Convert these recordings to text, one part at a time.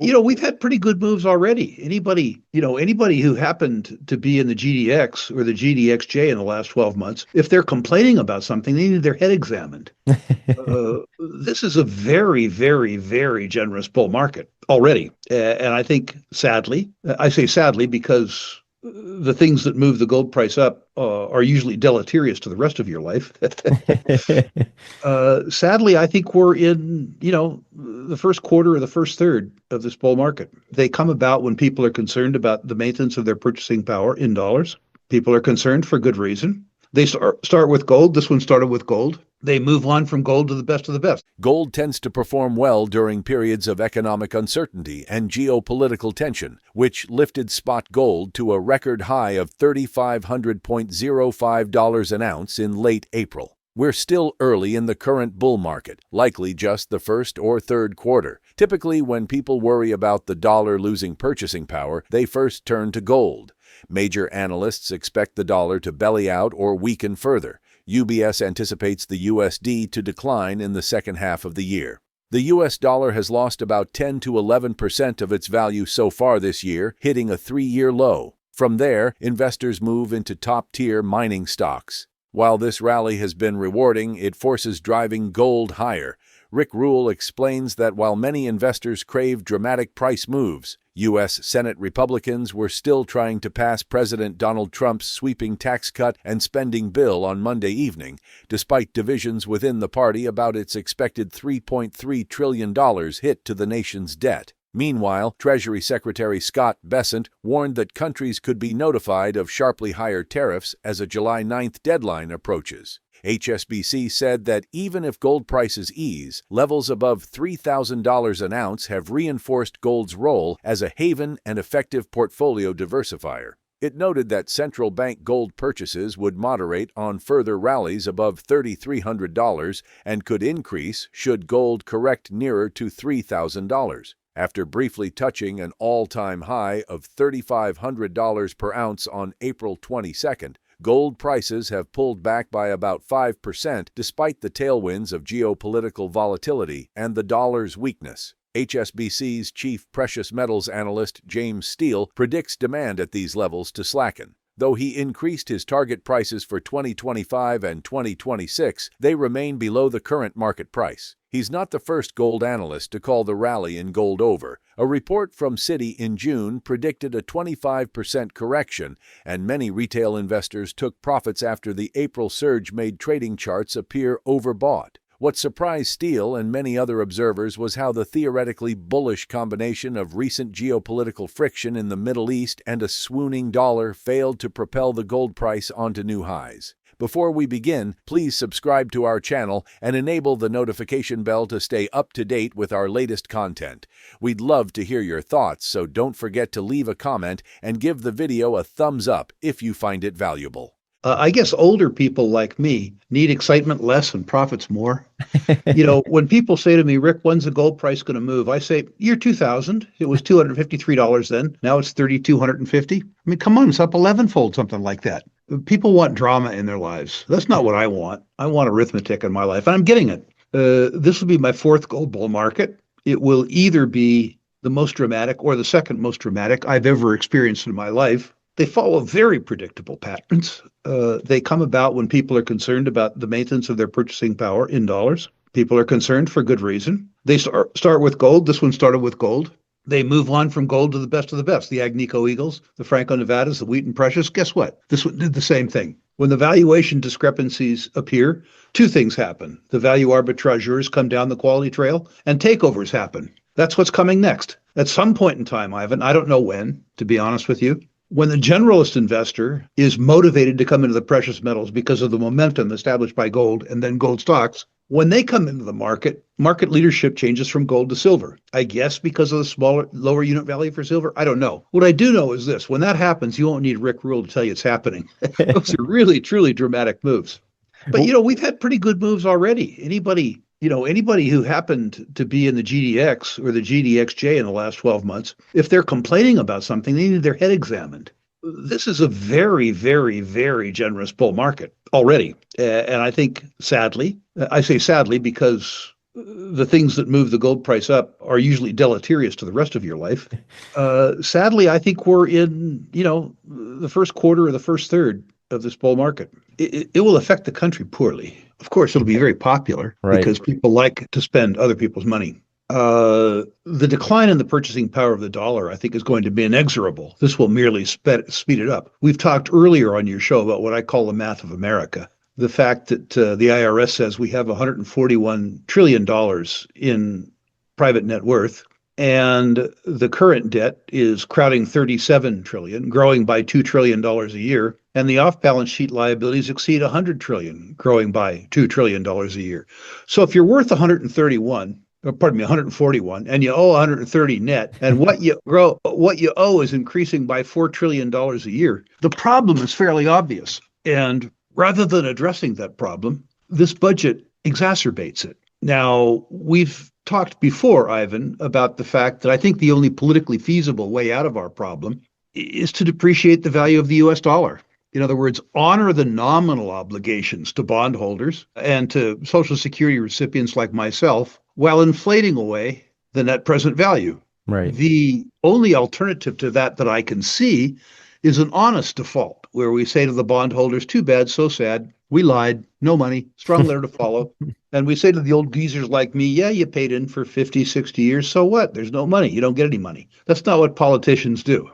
We've had pretty good moves already. Anybody who happened to be in the GDX or the GDXJ in the last 12 months, if they're complaining about something, they need their head examined. This is a very, very, very generous bull market already. And I think sadly, I say sadly because the things that move the gold price up are usually deleterious to the rest of your life. Sadly, I think we're in, the first quarter or the first third of this bull market. They come about when people are concerned about the maintenance of their purchasing power in dollars. People are concerned for good reason. They start with gold. This one started with gold. They move on from gold to the best of the best. Gold tends to perform well during periods of economic uncertainty and geopolitical tension, which lifted spot gold to a record high of $3,500.05 an ounce in late April. We're still early in the current bull market, likely just the first or third quarter. Typically, when people worry about the dollar losing purchasing power, they first turn to gold. Major analysts expect the dollar to belly out or weaken further. UBS anticipates the USD to decline in the second half of the year. The US dollar has lost about 10 to 11% of its value so far this year, hitting a 3-year low. From there, investors move into top-tier mining stocks. While this rally has been rewarding, it forces driving gold higher. Rick Rule explains that while many investors crave dramatic price moves, U.S. Senate Republicans were still trying to pass President Donald Trump's sweeping tax cut and spending bill on Monday evening, despite divisions within the party about its expected $3.3 trillion hit to the nation's debt. Meanwhile, Treasury Secretary Scott Bessent warned that countries could be notified of sharply higher tariffs as a July 9th deadline approaches. HSBC said that even if gold prices ease, levels above $3,000 an ounce have reinforced gold's role as a haven and effective portfolio diversifier. It noted that central bank gold purchases would moderate on further rallies above $3,300 and could increase should gold correct nearer to $3,000. After briefly touching an all-time high of $3,500 per ounce on April 22nd, gold prices have pulled back by about 5% despite the tailwinds of geopolitical volatility and the dollar's weakness. HSBC's chief precious metals analyst James Steele predicts demand at these levels to slacken. Though he increased his target prices for 2025 and 2026, they remain below the current market price. He's not the first gold analyst to call the rally in gold over. A report from Citi in June predicted a 25% correction, and many retail investors took profits after the April surge made trading charts appear overbought. What surprised Steele and many other observers was how the theoretically bullish combination of recent geopolitical friction in the Middle East and a swooning dollar failed to propel the gold price onto new highs. Before we begin, please subscribe to our channel and enable the notification bell to stay up to date with our latest content. We'd love to hear your thoughts, so don't forget to leave a comment and give the video a thumbs up if you find it valuable. I guess older people like me need excitement less and profits more. When people say to me, Rick, when's the gold price going to move? I say, year 2000, it was $253 then. Now it's $3,250. I mean, come on, it's up 11-fold, something like that. People want drama in their lives. That's not what I want. I want arithmetic in my life, and I'm getting it. This will be my fourth gold bull market. It will either be the most dramatic or the second most dramatic I've ever experienced in my life. They follow very predictable patterns. They come about when people are concerned about the maintenance of their purchasing power in dollars. People are concerned for good reason. They start with gold. This one started with gold. They move on from gold to the best of the best. The Agnico Eagles, the Franco-Nevadas, the Wheaton Precious. Guess what? This one did the same thing. When the valuation discrepancies appear, two things happen. The value arbitrageurs come down the quality trail, and takeovers happen. That's what's coming next. At some point in time, Ivan, I don't know when, to be honest with you, when the generalist investor is motivated to come into the precious metals because of the momentum established by gold and then gold stocks, when they come into the market leadership changes from gold to silver. I guess because of the lower unit value for silver. I don't know. What I do know is this: when that happens, you won't need Rick Rule to tell you it's happening. Those are really, truly dramatic moves. But, we've had pretty good moves already. Anybody who happened to be in the GDX or the GDXJ in the last 12 months, if they're complaining about something, they need their head examined. This is a very, very, very generous bull market already. And I think sadly, I say sadly because the things that move the gold price up are usually deleterious to the rest of your life. Sadly, I think we're in, the first quarter or the first third of this bull market. It will affect the country poorly. Of course, it'll be very popular Right. because people like to spend other people's money. The decline in the purchasing power of the dollar, I think, is going to be inexorable. This will merely speed it up. We've talked earlier on your show about what I call the math of America. The fact that the IRS says we have $141 trillion in private net worth, and the current debt is crowding 37 trillion, growing by $2 trillion a year, and the off-balance sheet liabilities exceed 100 trillion, growing by $2 trillion a year. So if you're worth 141, and you owe 130 net, and what you owe is increasing by $4 trillion a year, the problem is fairly obvious. And rather than addressing that problem, this budget exacerbates it. Now, we've talked before, Ivan, about the fact that I think the only politically feasible way out of our problem is to depreciate the value of the US dollar. In other words, honor the nominal obligations to bondholders and to Social Security recipients like myself while inflating away the net present value. Right. The only alternative to that I can see is an honest default, where we say to the bondholders, too bad, so sad, we lied, no money, strong letter to follow. And we say to the old geezers like me, yeah, you paid in for 50, 60 years, so what? There's no money, you don't get any money. That's not what politicians do.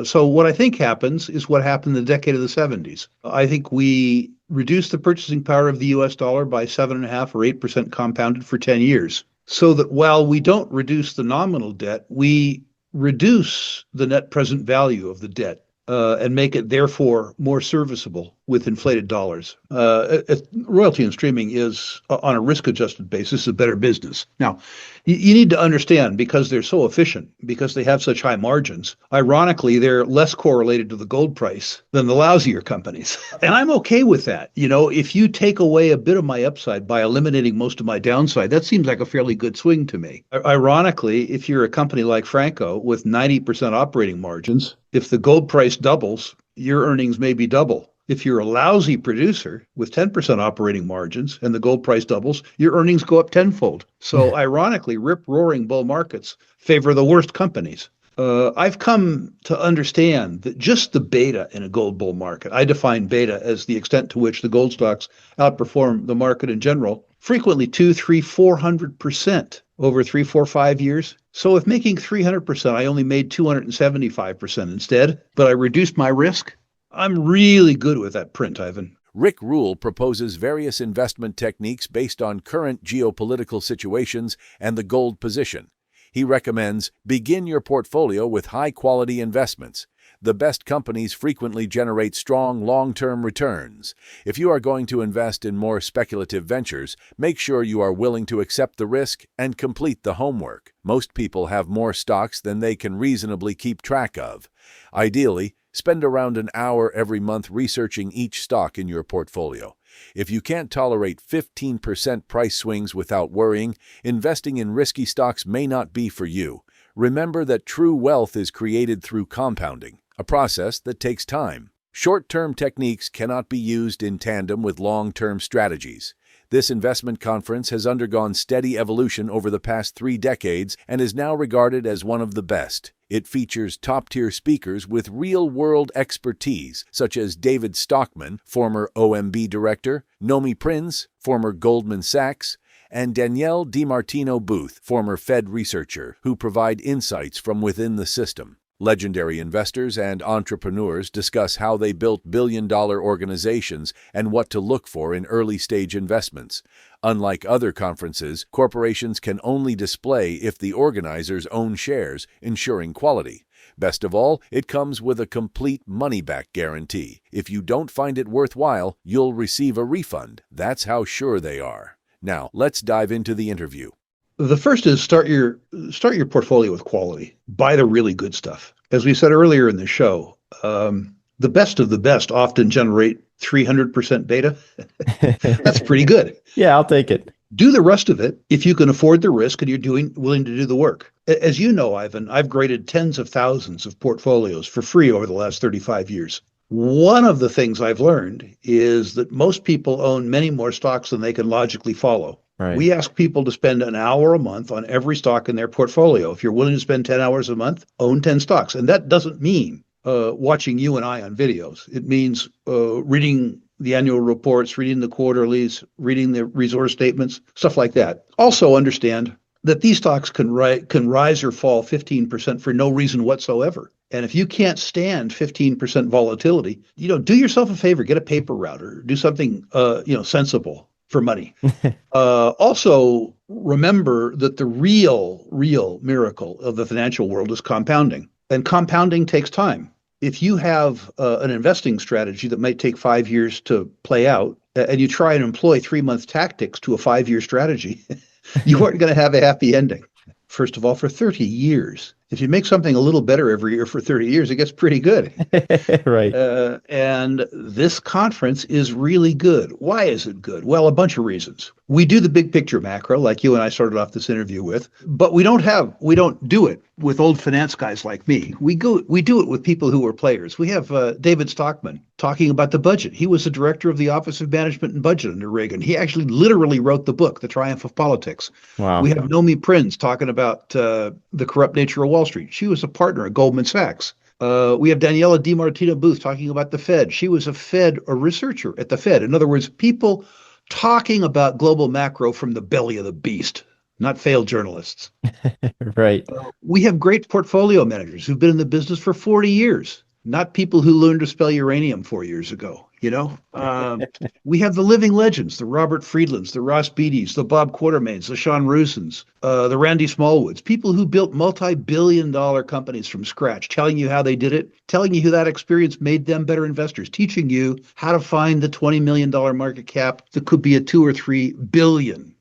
So what I think happens is what happened in the decade of the 70s. I think we reduced the purchasing power of the US dollar by 7.5 or 8% compounded for 10 years. So that while we don't reduce the nominal debt, we reduce the net present value of the debt and make it therefore more serviceable with inflated dollars. Royalty and streaming is, on a risk-adjusted basis, a better business. Now, you need to understand, because they're so efficient, because they have such high margins, ironically, they're less correlated to the gold price than the lousier companies. And I'm okay with that. If you take away a bit of my upside by eliminating most of my downside, that seems like a fairly good swing to me. Ironically, if you're a company like Franco with 90% operating margins, if the gold price doubles, your earnings may be double. If you're a lousy producer with 10% operating margins and the gold price doubles, your earnings go up tenfold. So ironically, rip-roaring bull markets favor the worst companies. I've come to understand that just the beta in a gold bull market, I define beta as the extent to which the gold stocks outperform the market in general, frequently 200, 300, 400% over 3, 4, 5 years. So if making 300%, I only made 275% instead, but I reduced my risk, I'm really good with that print, Ivan. Rick Rule proposes various investment techniques based on current geopolitical situations and the gold position. He recommends begin your portfolio with high-quality investments. The best companies frequently generate strong long-term returns. If you are going to invest in more speculative ventures, make sure you are willing to accept the risk and complete the homework. Most people have more stocks than they can reasonably keep track of. Ideally, spend around an hour every month researching each stock in your portfolio. If you can't tolerate 15% price swings without worrying, investing in risky stocks may not be for you. Remember that true wealth is created through compounding, a process that takes time. Short-term techniques cannot be used in tandem with long-term strategies. This investment conference has undergone steady evolution over the past 3 decades and is now regarded as one of the best. It features top-tier speakers with real-world expertise, such as David Stockman, former OMB director, Nomi Prinz, former Goldman Sachs, and Danielle DiMartino Booth, former Fed researcher, who provide insights from within the system. Legendary investors and entrepreneurs discuss how they built billion-dollar organizations and what to look for in early-stage investments. Unlike other conferences, corporations can only display if the organizers own shares, ensuring quality. Best of all, it comes with a complete money-back guarantee. If you don't find it worthwhile, you'll receive a refund. That's how sure they are. Now, let's dive into the interview. The first is start your portfolio with quality. Buy the really good stuff. As we said earlier in the show, the best of the best often generate 300% beta. That's pretty good. Yeah, I'll take it. Do the rest of it if you can afford the risk and you're willing to do the work. As you know, Ivan, I've graded tens of thousands of portfolios for free over the last 35 years. One of the things I've learned is that most people own many more stocks than they can logically follow. We ask people to spend an hour a month on every stock in their portfolio. If you're willing to spend 10 hours a month, own 10 stocks. And that doesn't mean watching you and I on videos. It means reading the annual reports, reading the quarterlies, reading the resource statements, stuff like that. Also understand that these stocks can rise or fall 15% for no reason whatsoever. And if you can't stand 15% volatility, do yourself a favor, get a paper route or do something, sensible for money. Also, remember that the real miracle of the financial world is compounding. And compounding takes time. If you have an investing strategy that might take 5 years to play out, and you try and employ 3-month tactics to a 5-year strategy, you aren't going to have a happy ending. First of all, for 30 years. If you make something a little better every year for 30 years, it gets pretty good. Right. And this conference is really good. Why is it good? Well, a bunch of reasons. We do the big picture macro, like you and I started off this interview with, but we don't do it with old finance guys like me. We do it with people who are players. We have David Stockman talking about the budget. He was the director of the Office of Management and Budget under Reagan. He actually literally wrote the book, The Triumph of Politics. Wow. We have Nomi Prinz talking about the corrupt nature of Wall Street. She was a partner at Goldman Sachs. We have Daniela DiMartino Booth talking about the Fed. She was a researcher at the Fed. In other words, people talking about global macro from the belly of the beast, not failed journalists. Right. We have great portfolio managers who've been in the business for 40 years, not people who learned to spell uranium 4 years ago. We have the living legends, the Robert Friedlands, the Ross Beatties, the Bob Quartermains, the Sean Rusens, the Randy Smallwoods, people who built multi-billion-dollar companies from scratch, telling you how they did it, telling you who that experience made them better investors, teaching you how to find the $20 million market cap that could be a $2 or $3 billion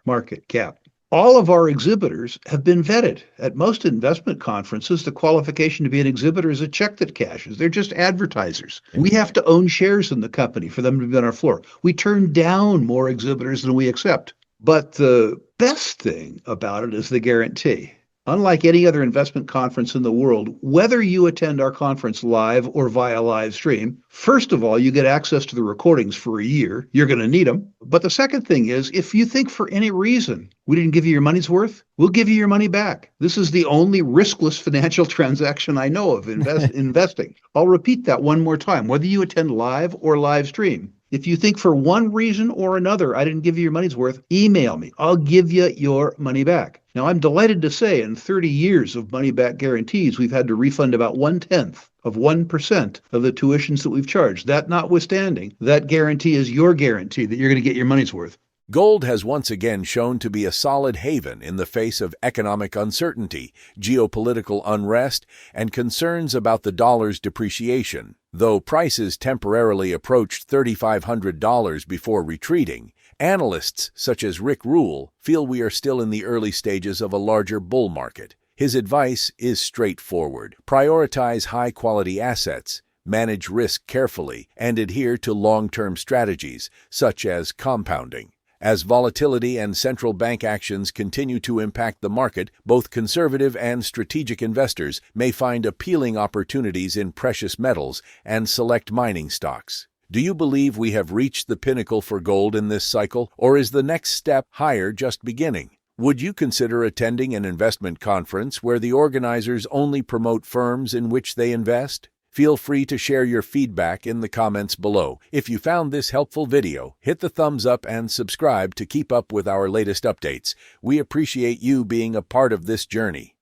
market cap. All of our exhibitors have been vetted. At most investment conferences, the qualification to be an exhibitor is a check that cashes. They're just advertisers. We have to own shares in the company for them to be on our floor. We turn down more exhibitors than we accept. But the best thing about it is the guarantee. Unlike any other investment conference in the world, whether you attend our conference live or via live stream, first of all, you get access to the recordings for a year. You're going to need them. But the second thing is, if you think for any reason we didn't give you your money's worth, we'll give you your money back. This is the only riskless financial transaction I know of investing. I'll repeat that one more time, whether you attend live or live stream. If you think for one reason or another I didn't give you your money's worth, email me. I'll give you your money back. Now, I'm delighted to say in 30 years of money-back guarantees, we've had to refund about 1/10 of 1% of the tuitions that we've charged. That notwithstanding, that guarantee is your guarantee that you're going to get your money's worth. Gold has once again shown to be a solid haven in the face of economic uncertainty, geopolitical unrest, and concerns about the dollar's depreciation. Though prices temporarily approached $3,500 before retreating, analysts such as Rick Rule feel we are still in the early stages of a larger bull market. His advice is straightforward: prioritize high-quality assets, manage risk carefully, and adhere to long-term strategies, such as compounding. As volatility and central bank actions continue to impact the market, both conservative and strategic investors may find appealing opportunities in precious metals and select mining stocks. Do you believe we have reached the pinnacle for gold in this cycle, or is the next step higher just beginning? Would you consider attending an investment conference where the organizers only promote firms in which they invest? Feel free to share your feedback in the comments below. If you found this helpful video, hit the thumbs up and subscribe to keep up with our latest updates. We appreciate you being a part of this journey.